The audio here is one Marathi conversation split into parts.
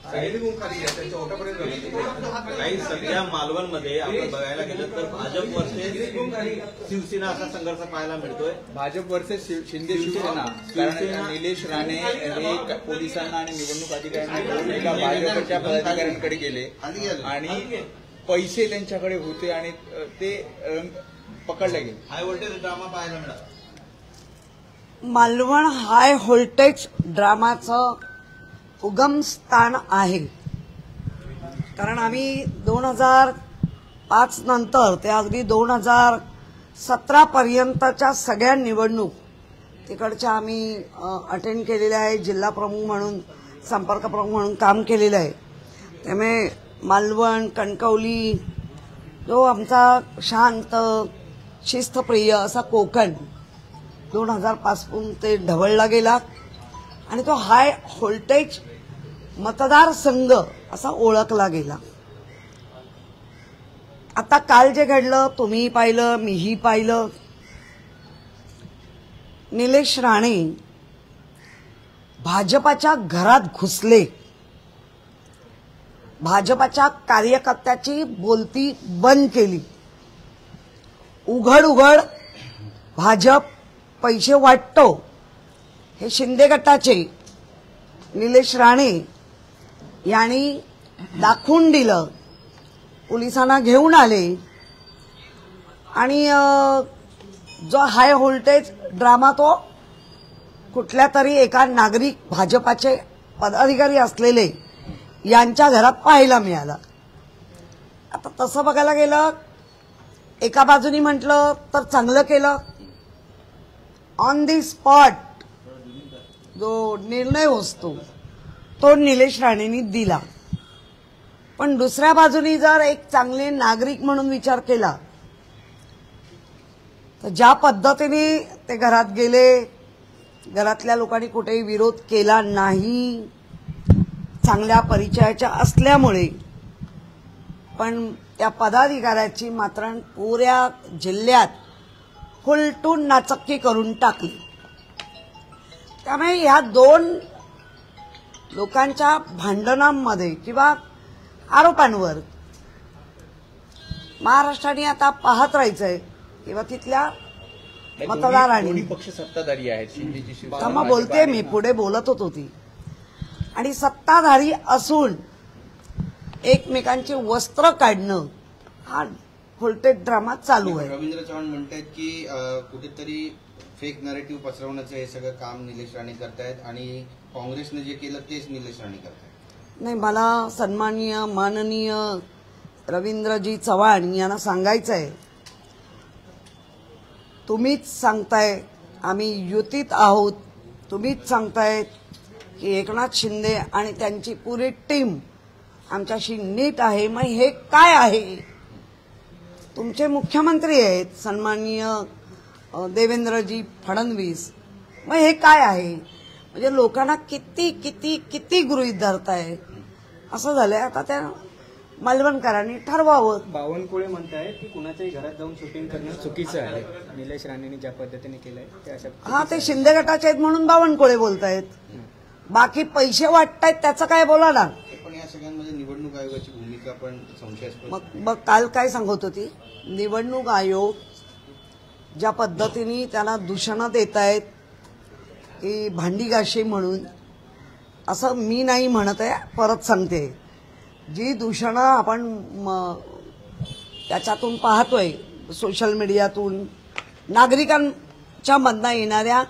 काही सगळ्या मालवणमध्ये आपण बघायला गेलं तर भाजप वर्सेस शिवसेना असा संघर्ष पाहायला मिळतोय। भाजप वर्सेस शिंदे शिवसेना, कारण निलेश राणे हे पोलिसांना आणि निवडणूक अधिकाऱ्यांना एका भाजपच्या पदाधिकाऱ्यांकडे गेले आणि पैसे त्यांच्याकडे होते आणि ते पकडले गेले। हाय व्होल्टेज ड्रामा पाहायला मिळाला। मालवण हाय व्होल्टेज ड्रामाचं उगम स्थान आहे, कारण आम्ही 2005 नंतर ते अगदी 2017 पर्यंतच्या सगळ्या निवडणूक तिकडच्या आम्ही अटेंड केलेल्या आहे। जिल्हा प्रमुख म्हणून, संपर्क प्रमुख म्हणून काम केलेलं आहे। त्यामुळे मालवण, कणकवली, जो आमचा शांत शिस्तप्रिय असा कोकण 2000 पासून ते ढवळला गेला आणि तो हाय व्होल्टेज मतदारसंघ असा ओळखला गेला। आता काल जे घडलं तुम्हीही पाहिलं, मीही पाहिलं। निलेश राणे भाजपाच्या घरात घुसले, भाजपाच्या कार्यकर्त्याची बोलती बंद केली। उघड उघड भाजप पैसे वाटतो हे शिंदे गटाचे निलेश राणे यांनी दाखवून दिलं। पोलिसांना घेऊन आले आणि जो हाय व्होल्टेज ड्रामा तो कुठल्या तरी एका नागरिक भाजपाचे पदाधिकारी असलेले यांच्या घरात पाहायला मिळाला। आता तसं बघायला गेलं, एका बाजूनी म्हटलं तर चांगलं केलं, ऑन दी स्पॉट जो निर्णय असतो तो निलेश राणेंनी दिला। पण दुसऱ्या बाजूनी जर एक चांगले नागरिक म्हणून विचार केला तर ज्या पद्धतीने ते घरात गेले, घरातल्या लोकांनी कुठेही विरोध केला नाही, चांगल्या परिचयाच्या असल्यामुळे, पण त्या पदाधिकाऱ्याची मात्र पुऱ्या जिल्ह्यात फुलटून नाचक्की करून टाकली। त्यामुळे या दोन लोकांच्या भांडणांमध्ये किंवा आरोपांवर महाराष्ट्राने आता पाहत राहायचंय किंवा तिथल्या मतदारांनी। पक्ष सत्ताधारी आहेत, थांबा बोलते मी, पुढे बोलत होतो ती, आणि सत्ताधारी असून एकमेकांची वस्त्र काढणं हा व्होल्टेज ड्रामा चालू आहे। रवींद्र चव्हाण म्हणतात की कुठेतरी फेक नरेटिव्ह पसरवण्याचं हे सगळं काम निलेश राणे करतायत आणि काँग्रेसने जे केलं तेच निलेश राणे करतायत। नाही, मला सन्माननीय माननीय रवींद्रजी चव्हाण यांना सांगायचं आहे, तुम्हीच सांगताय आम्ही युतीत आहोत, तुम्हीच सांगताय की एकनाथ शिंदे आणि त्यांची पुरी टीम आमच्याशी नीट आहे, मग हे काय आहे? तुमचे मुख्यमंत्री आहेत सन्माननीय देवेंद्रजी फडणवीस, मग हे काय आहे? म्हणजे लोकांना किती किती किती गृहीत धरताय असं झालंय। आता त्या मालवणकरांनी ठरवावं। बावनकुळे म्हणतायत की कुणाच्याही घरात जाऊन शूटिंग करणं चुकीचं आहे, निलेश राणेंनी ज्या पद्धतीने केलंय ते अशा। हा, ते शिंदे गटाचे आहेत म्हणून बावनकुळे बोलतायत, बाकी पैसे वाटतायत त्याचं काय बोलणार? पण या सगळ्यांमध्ये निवडणूक आयोगाची भूमिका पण संशयास्पद। मग काल काय सांगत होती, निवडणूक आयोग ज्या पद्धतीने त्याला दूषणं देत आहेत की भांडीघाशी म्हणून, असं मी नाही म्हणत आहे, परत सांगते, जी दूषणं आपण त्याच्यातून पाहतोय सोशल मीडियातून, नागरिकांच्या मधनं येणाऱ्या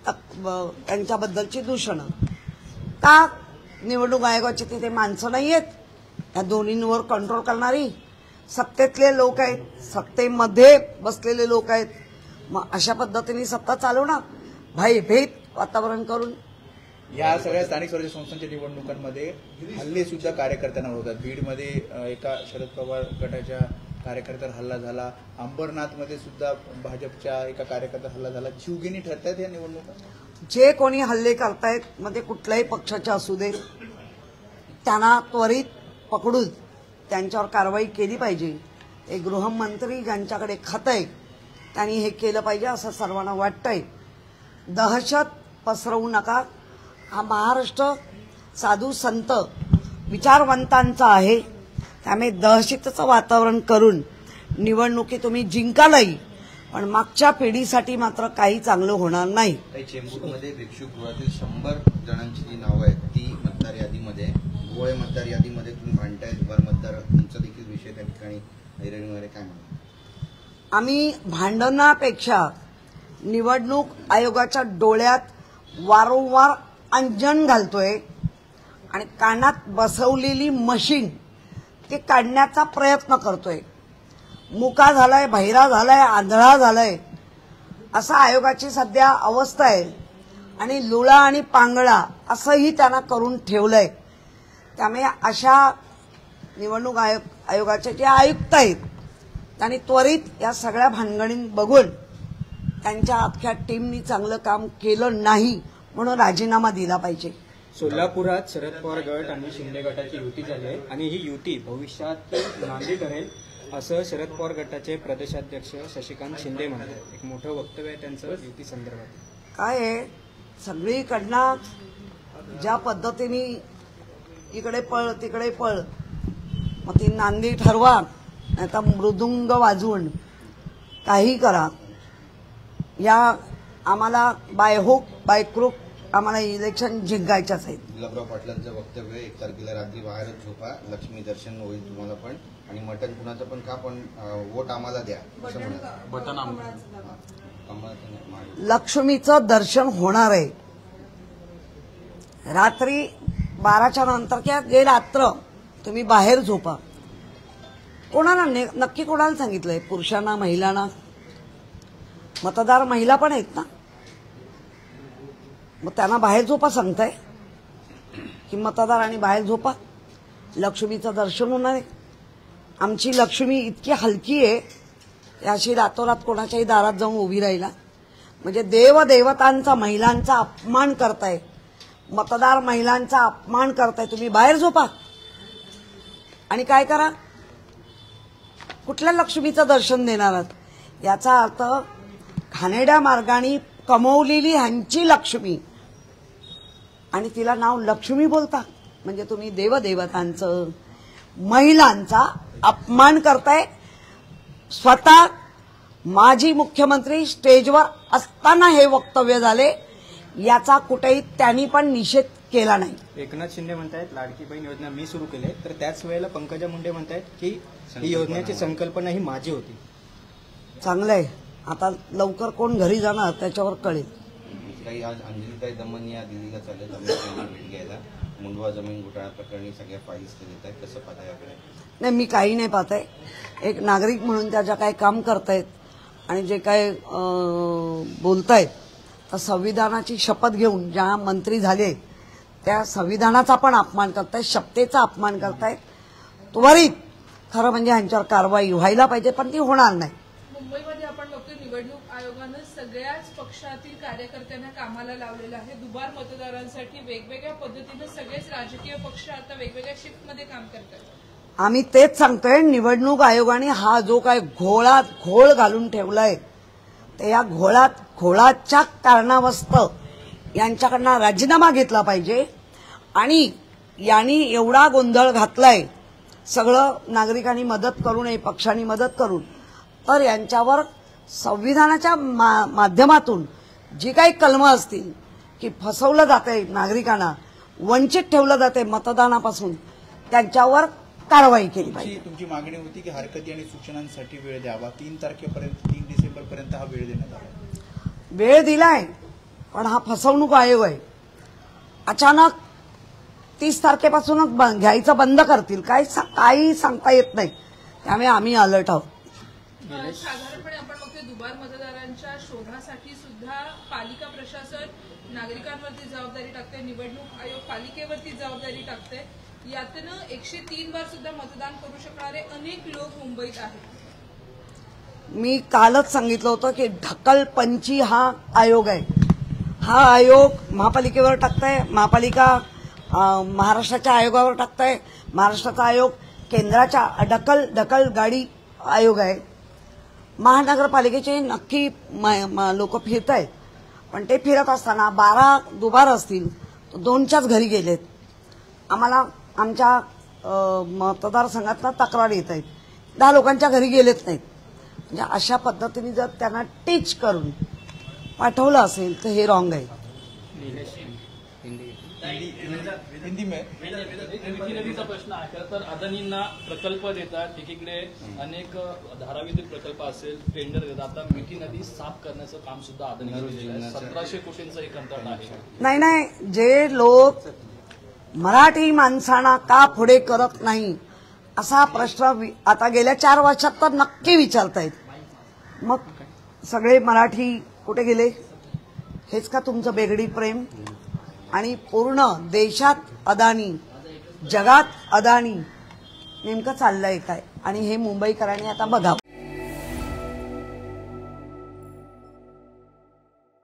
त्यांच्याबद्दलची दूषणं, का निवडणूक आयोगाची तिथे माणसं नाही आहेत या दोन्हींवर कंट्रोल करणारी? सत्तेतले लोक आहेत, सत्तेमध्ये बसलेले लोक आहेत, मग अशा पद्धतीने सत्ता चालवणार भयभीत वातावरण करून। या सगळ्या स्थानिक स्वराज्य संस्थांच्या निवडणुकांमध्ये हल्ले सुद्धा कार्यकर्त्यांना होतात। बीडमध्ये एका शरद पवार गटाच्या कार्यकर्त्यावर हल्ला झाला, अंबरनाथमध्ये सुद्धा भाजपच्या एका कार्यकर्त्यावर हल्ला झाला। जीवघेणी ठरतायत या निवडणुका? जे कोणी हल्ले करतायत मध्ये कुठल्याही पक्षाचे असू दे, त्यांना त्वरित पकडून त्यांच्यावर कारवाई केली पाहिजे। हे गृहमंत्री ज्यांच्याकडे खातं आहे त्यांनी हे केलं पाहिजे असं सर्वांना वाटतंय। दहशत पसरवू नका। हा महाराष्ट्र साधू संत विचारवंतांचा आहे, त्यामुळे दहशतीचं वातावरण करून निवडणुकी तुम्ही जिंकालही, पण मागच्या पिढीसाठी मात्र काही चांगलं होणार नाही. काही चेंबूरमध्ये भिक्षुकगृहातील 100 जणांची जी नावं आहेत ती मतदार यादीमध्ये आहे. भोवळे मतदार यादीमध्ये तुम्ही भांडताय, दुबार मतदार तुमचा देखील विषय त्या ठिकाणी ऐरणी वगैरे काय म्हणतात? आम्ही भांडणापेक्षा निवडणूक आयोगाच्या डोळ्यात वारंवार अंजन घालतोय आणि कानात बसवलेली मशीन ते काढण्याचा प्रयत्न करतोय. मुका झालाय, बहिरा झालाय, आंधळा झालाय, असा आयोगाची सध्या अवस्था आहे. आणि लुळा आणि पांगळा असंही त्यांना करून ठेवलंय. त्यामुळे अशा निवडणूक आयोगाचे जे आयुक्त आहेत त्यांनी त्वरित या सगळ्या भानगडीत बघून त्यांच्या अख्ख्या टीमनी चांगलं काम केलं नाही म्हणून राजीनामा दिला पाहिजे. सोलापुरात शरद पवार गट आणि शिंदे गटाची युती झाली आहे आणि ही युती भविष्यात नांदी ठरेल असं शरद पवार गटाचे प्रदेशाध्यक्ष शशिकांत शिंदे म्हणतात. एक मोठं वक्तव्य आहे त्यांचं युती संदर्भात. काय आहे, सगळीकडनं ज्या पद्धतीने इकडे पळ तिकडे पळ, मग ती नांदी ठरवा नाही तर मृदुंग वाजवून काही करा. या आम्हाला बाय हुक बाय क्रूक आम्हाला इलेक्शन जिंकायच्याच आहेत. गुलाबराव पाटलांचं वक्तव्य 1 तारखेला रात्री बाहेरच झोपा, लक्ष्मी दर्शन होईल तुम्हाला पण, आणि मटण कुणाचं पण का, पण वोट आम्हाला द्या असं म्हणतात. बटन लक्ष्मीचं दर्शन होणार आहे. रात्री 12च्या नंतर किंवा जे रात्र तुम्ही बाहेर झोपा. कोणाला नक्की कोणाला सांगितलंय? पुरुषांना, महिलांना? मतदार महिला पण आहेत ना, मग त्यांना बाहेर झोपा सांगताय की मतदार आणि बाहेर झोपा, लक्ष्मीचं दर्शन होणार आहे. आमची लक्ष्मी इतकी हलकी आहे, अशी रातोरात कोणाच्याही दारात जाऊन उभी राहिला म्हणजे देवदेवतांचा, महिलांचा अपमान करताय, मतदार महिलांचा अपमान करताय. तुम्ही बाहेर झोपा आणि काय करा, कुठल्या लक्ष्मीचं दर्शन देणार आहात? याचा अर्थ घाणेरड्या मार्गाने कमवलेली ह्यांची लक्ष्मी आणि तिला नाव लक्ष्मी बोलता म्हणजे तुम्ही देवदेवतांचं, महिलांचा अपमान करताय. स्वतः माजी मुख्यमंत्री स्टेजवर असताना हे वक्तव्य झाले, याचा कुठेही त्यांनी पण निषेध केला नाही. एकनाथ शिंदे म्हणतायत लाडकी बहीण योजना मी सुरू केली, तर त्याच वेळेला पंकजा मुंडे म्हणतायत की ही योजनेची संकल्पना ही माझी होती. चांगलंय, आता लवकर कोण घरी जाणार त्याच्यावर कळेल. काही आज अंजलीताई दमन या दिल्लीला चालले भेट घ्यायला, मुंडवा जमीन घोटाळा प्रकरणी सगळ्या फाईल्स ते देत आहेत, कसं पाहताय याकडे? नाही, मी काही नाही पाहताय. एक नागरिक म्हणून त्या ज्या काही काम करतायत आणि जे काय बोलतायत, तर संविधानाची शपथ घेऊन ज्या मंत्री झाले त्या संविधानाचा पण अपमान करतायत, शपथेचा अपमान करतायत. त्वरित खरं म्हणजे ह्यांच्यावर कारवाई व्हायला पाहिजे, पण ती होणार नाही. मुंबईमध्ये आपण बघतोय निवडणूक आयोगानं सगळ्याच पक्षातील कार्यकर्त्यांना कामाला लावलेलं आहे. दुबार मतदारांसाठी वेगवेगळ्या पद्धतीनं सगळेच राजकीय पक्ष आता वेगवेगळ्या शिफ्टमध्ये काम करतात. आम्ही तेच सांगतोय, निवडणूक आयोगाने हा जो काय घोळ घालून ठेवलाय, तर या घोळाच्या कारणावस्तव यांच्याकडनं राजीनामा घेतला पाहिजे. आणि यांनी एवढा गोंधळ घातलाय, सगळं नागरिकांनी मदत करू नये, पक्षांनी मदत करून, तर यांच्यावर संविधानाच्या माध्यमातून जी काही कलमं असतील की फसवलं जातंय नागरिकांना, वंचित ठेवलं जातंय मतदानापासून, त्यांच्यावर कारवाई केली पाहिजे. तुमची मागणी होती की हरकती आणि सूचनांसाठी वेळ द्यावा. 3 तारखेपर्यंत, 3 डिसेंबरपर्यंत हा वेळ देण्यात आला. वेळ दिलाय, पण हा फसवणूक आयोग आहे. अचानक 30 तारखेपासूनच घ्यायचं बंद करतील, काही सांगता येत नाही. त्यामुळे आम्ही अलर्ट आहोत. साधारणपणे आपण बघतोय दुबार मतदारांच्या शोधासाठी सुद्धा पालिका प्रशासन नागरिकांवरती जबाबदारी टाकते, निवडणूक आयोग पालिकेवरती जबाबदारी टाकते. यातनं 103 बार सुद्धा मतदान करू शकणारे अनेक लोक मुंबईत आहेत. मी कालच सांगितलं होतं की ढकलपंची हा आयोग आहे. हा आयोग महापालिकेवर टाकताय, महापालिका महाराष्ट्राच्या आयोगावर टाकताय, महाराष्ट्राचा आयोग केंद्राच्या ढकल गाडी आयोग आहे. महानगरपालिकेचे नक्की लोक फिरत आहेत, पण ते फिरत असताना 12 दुबार असतील, 2च्याच घरी गेलेत. आम्हाला आमच्या मतदारसंघातनं तक्रार येत आहेत, 10 लोकांच्या घरी गेलेत नाहीत. म्हणजे अशा पद्धतीने जर त्यांना टीच करून पाठवलं असेल तर हे रॉंग आहे. हिंदी में मिठी नदीचा प्रश्न आहे. खरं तर अदानींना प्रकल्प देतात, एकीकडे अनेक धाराविद्युत प्रकल्प असेल, टेंडर देतात. आता मिठी नदी साफ करण्याचं काम सुद्धा अदानीने केलेलं आहे. 1700 कोटींचं एक कंत्राट आहे. नाही, जे लोक मराठी माणसांना का पुढे करत नाही असा प्रश्न आता गेल्या 4 वर्षात तर नक्की विचारतायत. मग सगळे मराठी कुठे गेले? हेच का तुमचं बेगडी प्रेम? आणि पूर्ण देशात अदानी, जगात अदानी, नेमकं चाललंय काय? आणि हे मुंबईकरांनी आता बघावं.